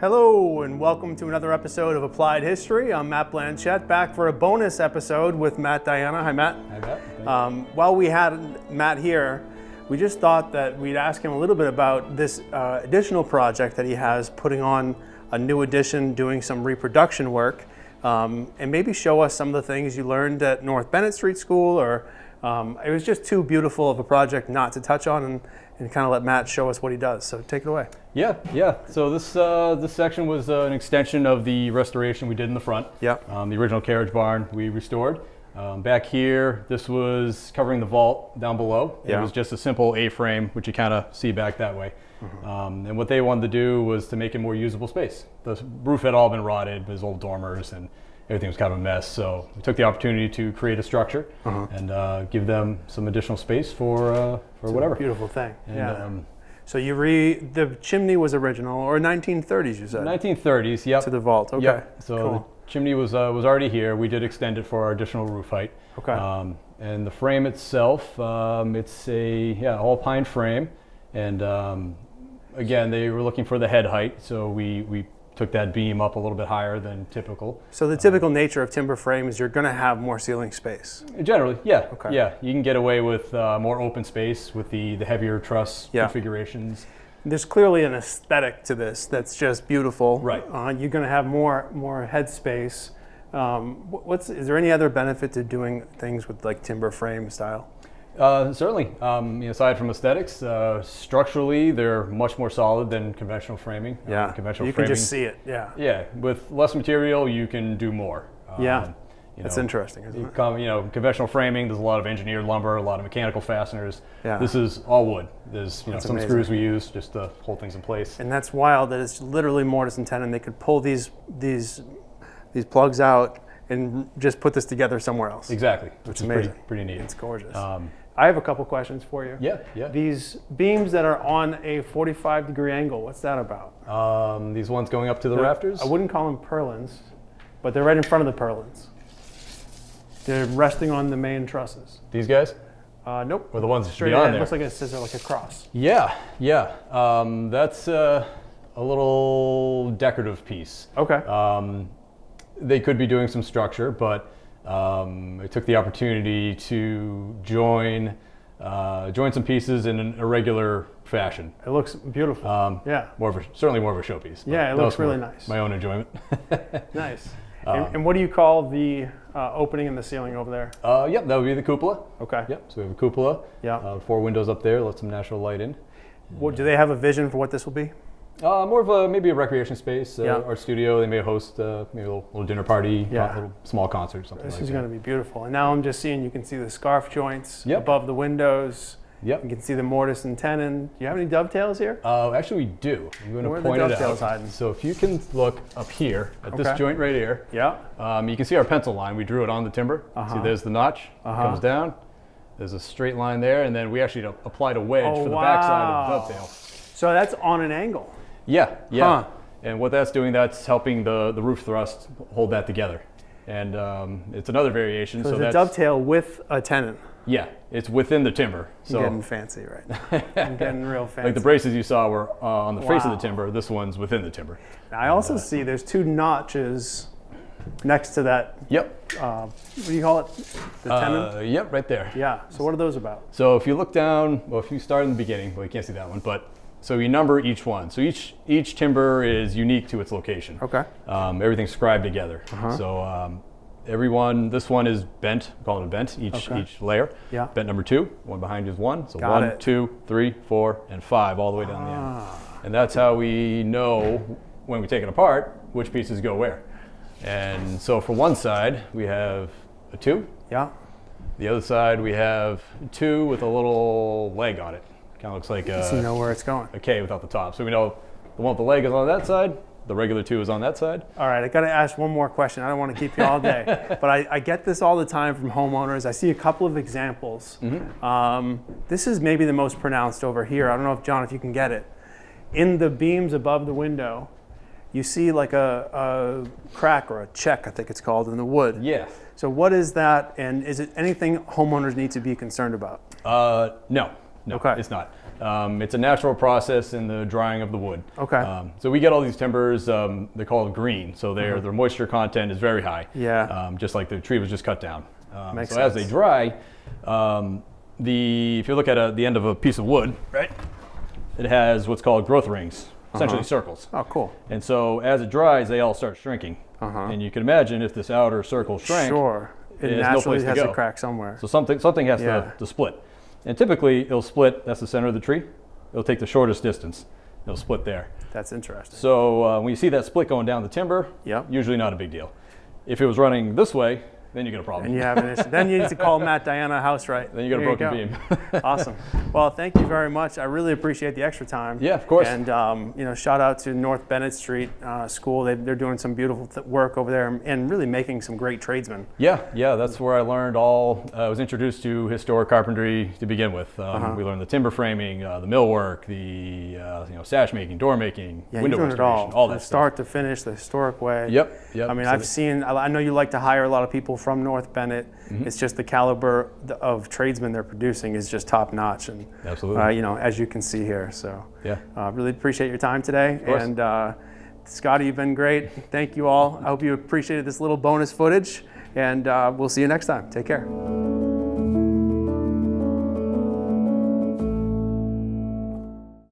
Hello and welcome to another episode of Applied History. I'm Matt Blanchett, back for a bonus episode with Matt Diana. Hi, Matt. Hi, Matt. While we had Matt here, we just thought that we'd ask him a little bit about this additional project that he has, putting on a new edition, doing some reproduction work, and maybe show us some of the things you learned at North Bennet Street School, or it was just too beautiful of a project not to touch on, and kind of let Matt show us what he does. So take it away. Yeah. So this section was an extension of the restoration we did in the front. Yeah. The original carriage barn we restored. Back here, this was covering the vault down below. Yeah. It was just a simple A-frame, which you kind of see back that way. Mm-hmm. And what they wanted to do was to make it more usable space. The roof had all been rotted, there's old dormers, and everything was kind of a mess. So we took the opportunity to create a structure and give them some additional space for whatever. Beautiful thing. And, yeah. So the chimney was original, or 1930s, you said? 1930s, yep. To the vault, okay. Yep. So cool. The chimney was already here. We did extend it for our additional roof height. Okay. And the frame itself, it's a all pine frame. And again, they were looking for the head height, so we took that beam up a little bit higher than typical. So the typical nature of timber frame is you're going to have more ceiling space. Generally, yeah. Okay. Yeah, you can get away with more open space with the heavier truss configurations. There's clearly an aesthetic to this that's just beautiful. Right. You're going to have more head space. Is there any other benefit to doing things with like timber frame style? Certainly. Aside from aesthetics, structurally they're much more solid than conventional framing. Yeah, conventional you framing, can just see it. Yeah. Yeah, with less material you can do more. That's interesting, isn't it? Conventional framing, there's a lot of engineered lumber, a lot of mechanical fasteners. Yeah. This is all wood. There's some amazing. screws we use just to hold things in place. And that's wild that it's literally mortise and tenon. They could pull these plugs out and just put this together somewhere else. Exactly, which is amazing. Pretty neat. It's gorgeous. I have a couple questions for you. Yeah. These beams that are on a 45-degree angle, what's that about? These ones going up to the rafters? I wouldn't call them purlins, but they're right in front of the purlins. They're resting on the main trusses. These guys? Nope. Or the ones straight beyond ahead. there? It looks like a scissor, like a cross. Yeah. That's a little decorative piece. Okay. They could be doing some structure, but I took the opportunity to join some pieces in an irregular fashion. It looks beautiful. Yeah. Certainly more of a showpiece. Yeah, it looks really nice. My own enjoyment. Nice. And what do you call the opening in the ceiling over there? Yep, that would be the cupola. Okay. Yep, so we have a cupola. Yeah. 4 windows up there, let some natural light in. Do they have a vision for what this will be? More of maybe a recreation space, Yeah. art studio. They may host maybe a little dinner party, a little small concert, something like that. This is going to be beautiful. And now I'm just seeing, you can see the scarf joints Yep. above the windows. Yep. You can see the mortise and tenon. Do you have any dovetails here? Actually, we do. I'm going Where to are point the it dovetails out. hiding? So if you can look up here at this Okay. joint right here, Yeah. you can see our pencil line. We drew it on the timber. See, there's the notch. Comes down. There's a straight line there, and then we actually applied a wedge for the backside of the dovetail. So that's on an angle. Yeah. Huh. And what that's doing, that's helping the roof thrust hold that together. And it's another variation. So there's a dovetail with a tenon. Yeah, it's within the timber. So I'm getting fancy right now. I'm getting real fancy. like the braces you saw were on the face of Wow. the timber. This one's within the timber. Now, I also see there's 2 notches next to that. Yep. What do you call it? The tenon? Yep, right there. Yeah. So what are those about? So if you look down, if you start in the beginning, you can't see that one, but so you number each one. So each timber is unique to its location. Okay. Everything's scribed together. So this one is bent. We call it a bent. Each layer. Yeah. Bent number 2. One behind you is 1. So Got 1, it. 2, 3, 4, and 5 all the way down the end. And that's how we know when we take it apart which pieces go where. And so for one side we have a 2. Yeah. The other side we have 2 with a little leg on it. Kind of looks like So you know where it's going. a K without the top. So we know the one with the leg is on that side. The regular 2 is on that side. All right, I got to ask one more question. I don't want to keep you all day, but I get this all the time from homeowners. I see a couple of examples. This is maybe the most pronounced over here. I don't know if, John, if you can get it. In the beams above the window, you see like a crack or a check, I think it's called, in the wood. Yeah. So what is that, and is it anything homeowners need to be concerned about? No. No, Okay. it's not. It's a natural process in the drying of the wood. Okay. So we get all these timbers, they're called green, so their moisture content is very high. Yeah. Just like the tree was just cut down. Makes so as sense. they dry, if you look at the end of a piece of wood, right, it has what's called growth rings, essentially circles. Oh, cool. And so as it dries, they all start shrinking. And you can imagine if this outer circle shrank, Sure. It there's no naturally place to has go. to crack somewhere. So something has Yeah. to split. And typically it'll split, that's the center of the tree. It'll take the shortest distance. It'll split there. That's interesting. So when you see that split going down the timber, Yep. usually not a big deal. If it was running this way, then you get a problem. And you have an issue. Then you need to call Matt Diana Housewright. Then you got a There broken go. beam. Awesome. Well, thank you very much. I really appreciate the extra time. Yeah, of course. And shout out to North Bennet Street School. They're doing some beautiful work over there and really making some great tradesmen. Yeah, that's where I learned I was introduced to historic carpentry to begin with. We learned the timber framing, the millwork, the sash making, door making, Yeah, window you're doing it restoration, all that from stuff. start to finish, the historic way. Yep. I mean, So I know you like to hire a lot of people from North Bennet. It's just the caliber of tradesmen they're producing is just top notch, and Absolutely. as you can see here. So Yeah. really appreciate your time today. course. And Scotty, you've been great. Thank you all. I hope you appreciated this little bonus footage, and we'll see you next time. Take care.